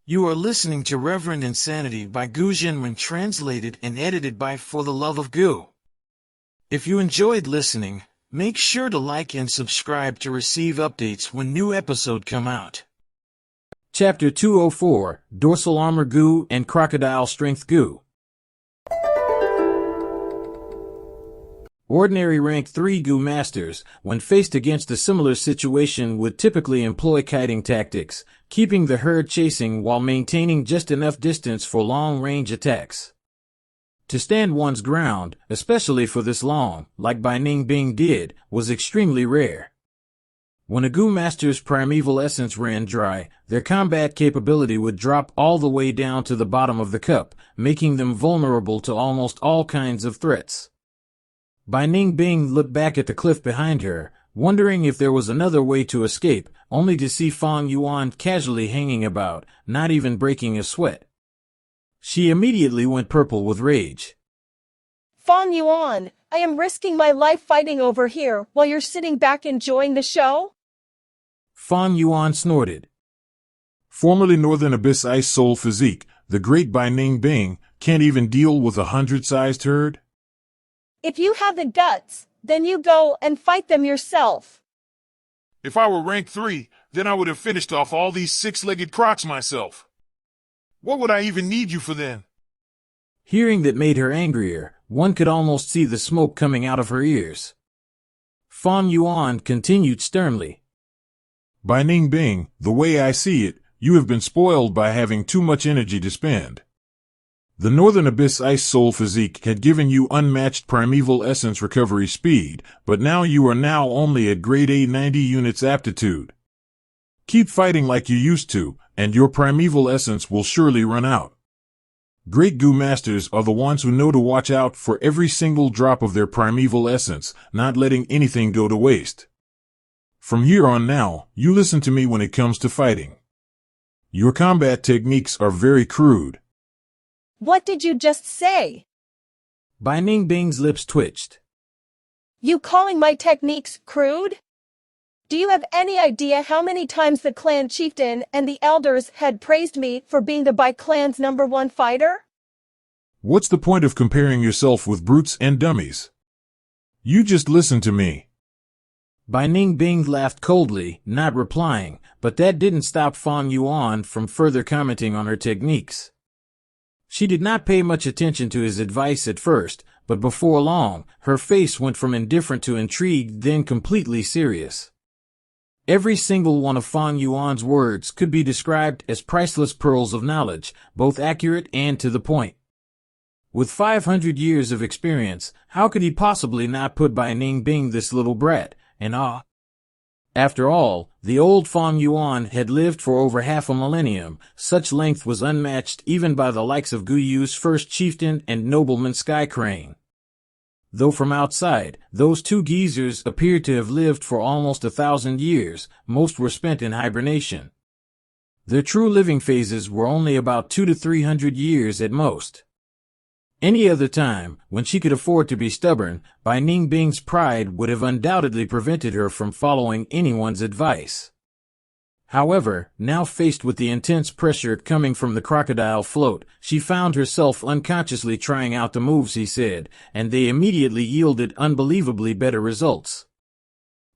You are listening to Reverend Insanity by Gu Jinwen, translated and edited by For the Love of Gu. If you enjoyed listening, make sure to like and subscribe to receive updates when new episodes come out. Chapter 204, Dorsal Armor Gu and Crocodile Strength Gu. Ordinary rank 3 Gu masters, when faced against a similar situation, would typically employ kiting tactics, keeping the herd chasing while maintaining just enough distance for long-range attacks. To stand one's ground, especially for this long, like Bai Ning Bing did, was extremely rare. When a Gu master's primeval essence ran dry, their combat capability would drop all the way down to the bottom of the cup, making them vulnerable to almost all kinds of threats. Bai Ning Bing looked back at the cliff behind her, wondering if there was another way to escape, only to see Fang Yuan casually hanging about, not even breaking a sweat. She immediately went purple with rage. Fang Yuan, I am risking my life fighting over here while you're sitting back enjoying the show? Fang Yuan snorted. Formerly Northern Abyss Ice Soul Physique, the great Bai Ning Bing, can't even deal with 100-sized herd? If you have the guts, then you go and fight them yourself. If I were rank 3, then I would have finished off all these six-legged crocs myself. What would I even need you for then? Hearing that made her angrier, one could almost see the smoke coming out of her ears. Fang Yuan continued sternly. Bai Ning Bing, the way I see it, you have been spoiled by having too much energy to spend. The Northern Abyss Ice Soul Physique had given you unmatched primeval essence recovery speed, but now you are now only at grade A 90 units aptitude. Keep fighting like you used to, and your primeval essence will surely run out. Great Gu Masters are the ones who know to watch out for every single drop of their primeval essence, not letting anything go to waste. From here on now, you listen to me when it comes to fighting. Your combat techniques are very crude. What did you just say? Bai Ning Bing's lips twitched. You calling my techniques crude? Do you have any idea how many times the clan chieftain and the elders had praised me for being the Bai clan's #1 fighter? What's the point of comparing yourself with brutes and dummies? You just listen to me. Bai Ning Bing laughed coldly, not replying, but that didn't stop Fang Yuan from further commenting on her techniques. She did not pay much attention to his advice at first, but before long, her face went from indifferent to intrigued, then completely serious. Every single one of Fang Yuan's words could be described as priceless pearls of knowledge, both accurate and to the point. With 500 years of experience, how could he possibly not put Bai Ning Bing, this little brat, in awe? After all, the old Fang Yuan had lived for over half a millennium. Such length was unmatched even by the likes of Gu Yu's first chieftain and nobleman Sky Crane. Though from outside, those two geezers appeared to have lived for almost 1,000 years, most were spent in hibernation. Their true living phases were only about 200 to 300 years at most. Any other time, when she could afford to be stubborn, Bai Ning Bing's pride would have undoubtedly prevented her from following anyone's advice. However, now faced with the intense pressure coming from the crocodile float, she found herself unconsciously trying out the moves he said, and they immediately yielded unbelievably better results.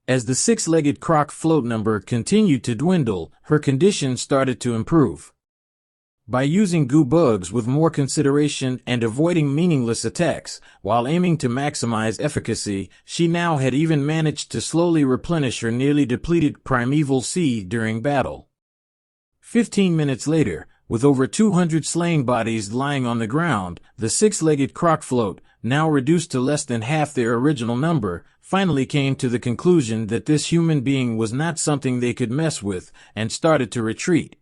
As the six-legged croc float number continued to dwindle, her condition started to improve. By using Gu bugs with more consideration and avoiding meaningless attacks, while aiming to maximize efficacy, she now had even managed to slowly replenish her nearly depleted primeval seed during battle. 15 minutes later, with over 200 slain bodies lying on the ground, the six-legged croc float, now reduced to less than half their original number, finally came to the conclusion that this human being was not something they could mess with, and started to retreat.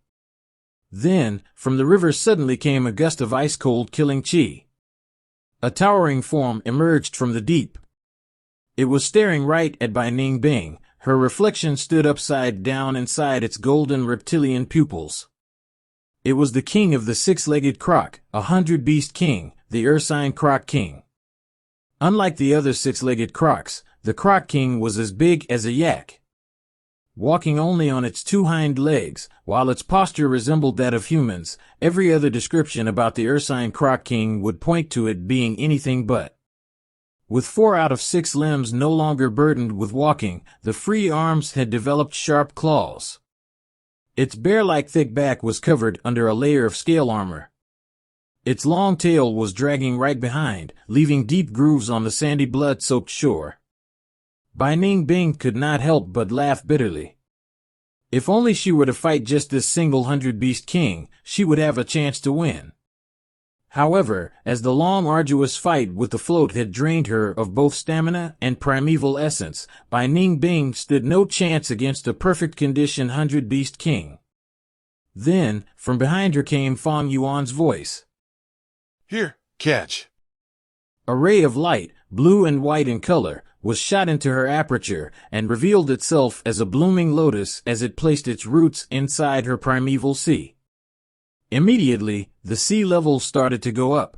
Then, from the river suddenly came a gust of ice-cold killing chi. A towering form emerged from the deep. It was staring right at Bai Ning Bing. Her reflection stood upside down inside its golden reptilian pupils. It was the king of the six-legged croc, 100-beast king, the Ursine Croc King. Unlike the other six-legged crocs, the Croc King was as big as a yak. walking only on its two hind legs, while its posture resembled that of humans. Every other description about the ursine croc king would point to it being anything but. With 4 out of 6 limbs no longer burdened with walking, the free arms had developed sharp claws. Its bear-like thick back was covered under a layer of scale armor. Its long tail was dragging right behind, leaving deep grooves on the sandy blood-soaked shore. Bai Ning Bing could not help but laugh bitterly. If only she were to fight just this single 100-beast king, she would have a chance to win. However, as the long arduous fight with the float had drained her of both stamina and primeval essence, Bai Ning Bing stood no chance against a perfect condition 100-beast king. Then, from behind her came Fang Yuan's voice. Here, catch. A ray of light, blue and white in color, was shot into her aperture and revealed itself as a blooming lotus as it placed its roots inside her primeval sea. Immediately, the sea level started to go up.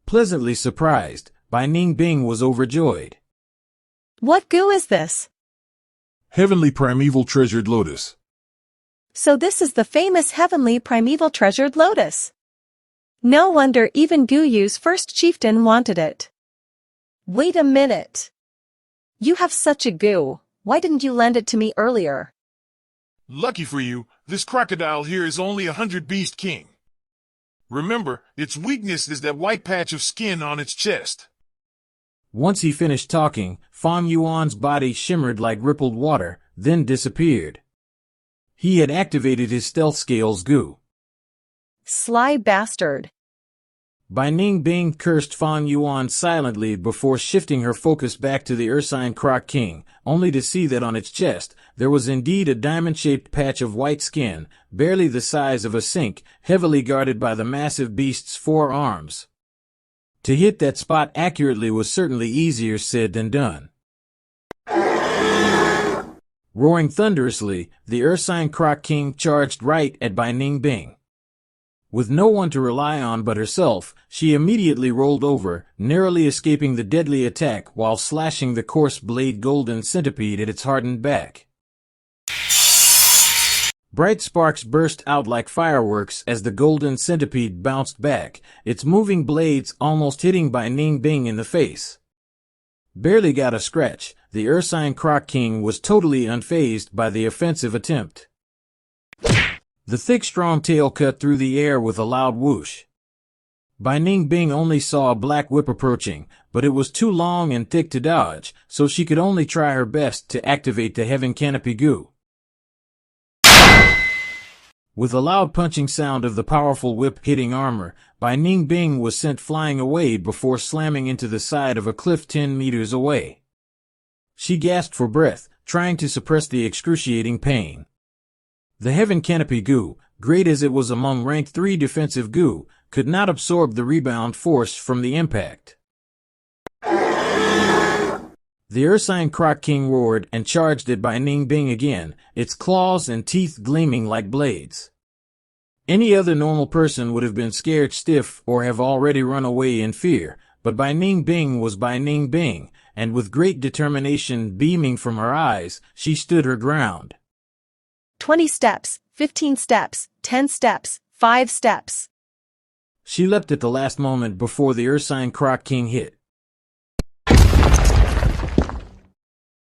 Pleasantly surprised, Bai Ning Bing was overjoyed. What goo is this? Heavenly primeval treasured lotus. So this is the famous heavenly primeval treasured lotus. No wonder even Guyu's first chieftain wanted it. Wait a minute. You have such a goo. Why didn't you lend it to me earlier? Lucky for you, this crocodile here is only 100-beast king. Remember, its weakness is that white patch of skin on its chest. Once he finished talking, Fang Yuan's body shimmered like rippled water, then disappeared. He had activated his stealth scales goo. Sly bastard. Bai Ning Bing cursed Fang Yuan silently before shifting her focus back to the ursine croc king, only to see that on its chest, there was indeed a diamond-shaped patch of white skin, barely the size of a sink, heavily guarded by the massive beast's 4 arms. To hit that spot accurately was certainly easier said than done. Roaring thunderously, the ursine croc king charged right at Bai Ning Bing. With no one to rely on but herself, she immediately rolled over, narrowly escaping the deadly attack while slashing the coarse blade golden centipede at its hardened back. Bright sparks burst out like fireworks as the golden centipede bounced back, its moving blades almost hitting Bai Ning Bing in the face. Barely got a scratch, the ursine croc king was totally unfazed by the offensive attempt. The thick strong tail cut through the air with a loud whoosh. Bai Ning Bing only saw a black whip approaching, but it was too long and thick to dodge, so she could only try her best to activate the heaven canopy goo. With a loud punching sound of the powerful whip hitting armor, Bai Ning Bing was sent flying away before slamming into the side of a cliff 10 meters away. She gasped for breath, trying to suppress the excruciating pain. The heaven canopy goo, great as it was among rank 3 defensive goo, could not absorb the rebound force from the impact. The ursine croc king roared and charged at Bai Ning Bing again, its claws and teeth gleaming like blades. Any other normal person would have been scared stiff or have already run away in fear, but Bai Ning Bing was Bai Ning Bing, and with great determination beaming from her eyes, she stood her ground. 20 steps, 15 steps, 10 steps, 5 steps. She leapt at the last moment before the ursine croc king hit.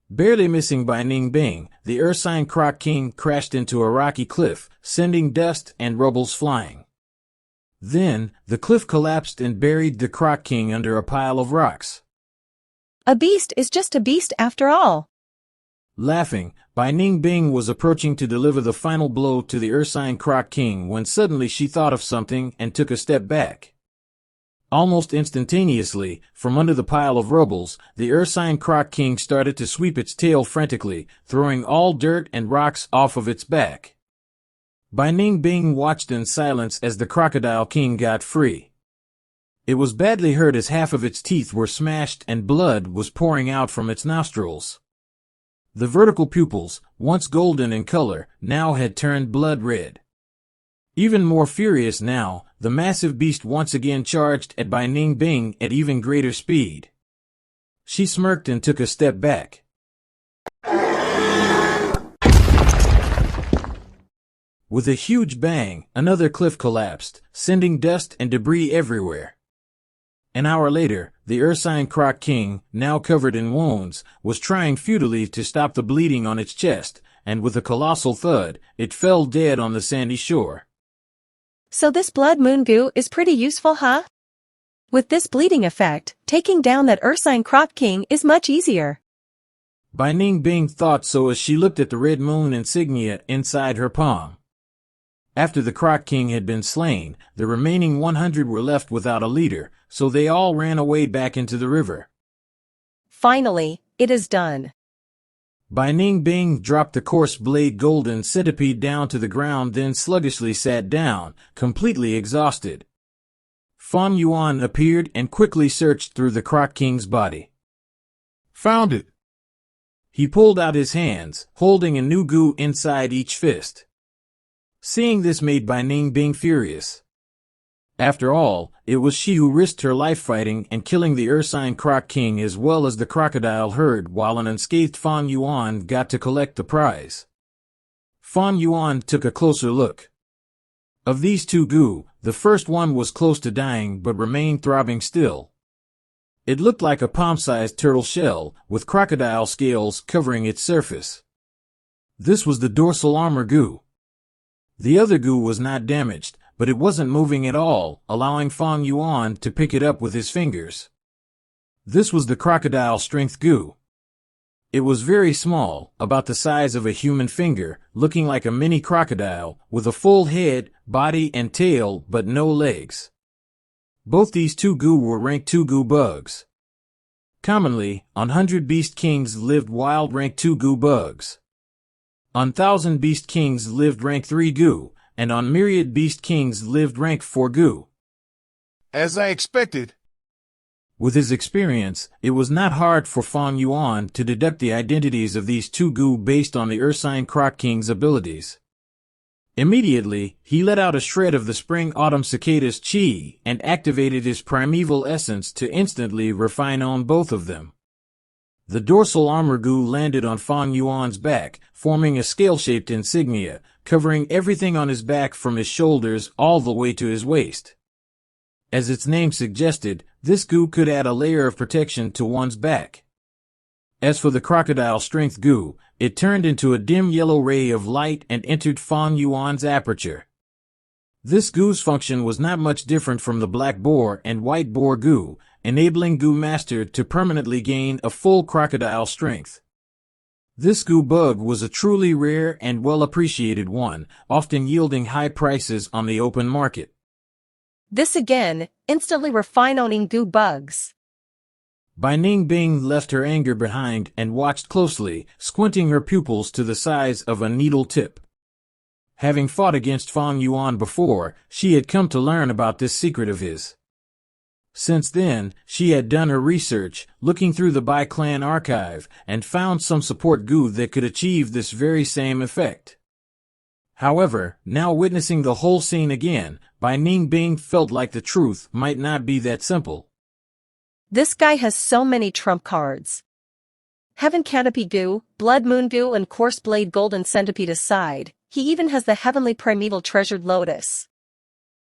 Barely missing Bai Ning Bing, the ursine croc king crashed into a rocky cliff, sending dust and rubbles flying. Then, the cliff collapsed and buried the croc king under a pile of rocks. A beast is just a beast after all. Laughing, Bai Ning Bing was approaching to deliver the final blow to the ursine croc king when suddenly she thought of something and took a step back. Almost instantaneously, from under the pile of rubbles, the ursine croc king started to sweep its tail frantically, throwing all dirt and rocks off of its back. Bai Ning Bing watched in silence as the crocodile king got free. It was badly hurt as half of its teeth were smashed and blood was pouring out from its nostrils. The vertical pupils, once golden in color, now had turned blood red. Even more furious now, the massive beast once again charged at Bai Ning Bing at even greater speed. She smirked and took a step back. With a huge bang, another cliff collapsed, sending dust and debris everywhere. An hour later, the Ursine Croc King, now covered in wounds, was trying futilely to stop the bleeding on its chest, and with a colossal thud, it fell dead on the sandy shore. So this blood moon goo is pretty useful, huh? With this bleeding effect, taking down that Ursine Croc King is much easier. Bai Ning Bing thought so as she looked at the red moon insignia inside her palm. After the Croc King had been slain, the remaining 100 were left without a leader, so they all ran away back into the river. Finally, it is done. Bai Ning Bing dropped the coarse blade golden centipede down to the ground, then sluggishly sat down, completely exhausted. Fang Yuan appeared and quickly searched through the Croc King's body. Found it. He pulled out his hands, holding a new goo inside each fist. Seeing this made Bai Ning Bing furious. After all, it was she who risked her life fighting and killing the Ursine Croc King as well as the crocodile herd, while an unscathed Fang Yuan got to collect the prize. Fang Yuan took a closer look. Of these two goo, the first one was close to dying but remained throbbing still. It looked like a palm-sized turtle shell, with crocodile scales covering its surface. This was the dorsal armor goo. The other goo was not damaged, but it wasn't moving at all, allowing Fang Yuan to pick it up with his fingers. This was the crocodile strength goo. It was very small, about the size of a human finger, looking like a mini crocodile, with a full head, body and tail, but no legs. Both these two goo were rank 2 goo bugs. Commonly, on 100 beast kings lived wild rank 2 goo bugs. On 1,000 beast kings lived rank 3 goo, and on myriad beast kings lived rank 4 goo. As I expected. With his experience, it was not hard for Fang Yuan to deduct the identities of these two goo based on the Ursine Croc King's abilities. Immediately, he let out a shred of the spring-autumn cicada's chi and activated his primeval essence to instantly refine on both of them. The dorsal armor goo landed on Fang Yuan's back, forming a scale-shaped insignia, covering everything on his back from his shoulders all the way to his waist. As its name suggested, this goo could add a layer of protection to one's back. As for the crocodile strength goo, it turned into a dim yellow ray of light and entered Fang Yuan's aperture. This goo's function was not much different from the black boar and white boar goo, enabling Goo Master to permanently gain a full crocodile strength. This goo bug was a truly rare and well-appreciated one, often yielding high prices on the open market. This again, instantly refining goo bugs. Bai Ning Bing left her anger behind and watched closely, squinting her pupils to the size of a needle tip. Having fought against Fang Yuan before, she had come to learn about this secret of his. Since then, she had done her research, looking through the Bai clan archive, and found some support goo that could achieve this very same effect. However, now witnessing the whole scene again, Bai Ning Bing felt like the truth might not be that simple. This guy has so many trump cards. Heaven Canopy Goo, Blood Moon Goo and Coarse Blade Golden Centipede aside, he even has the Heavenly Primeval Treasured Lotus.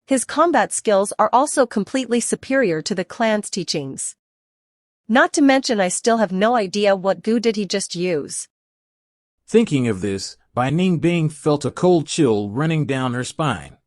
His combat skills are also completely superior to the clan's teachings. Not to mention I still have no idea what goo did he just use. Thinking of this, Bai Ning Bing felt a cold chill running down her spine.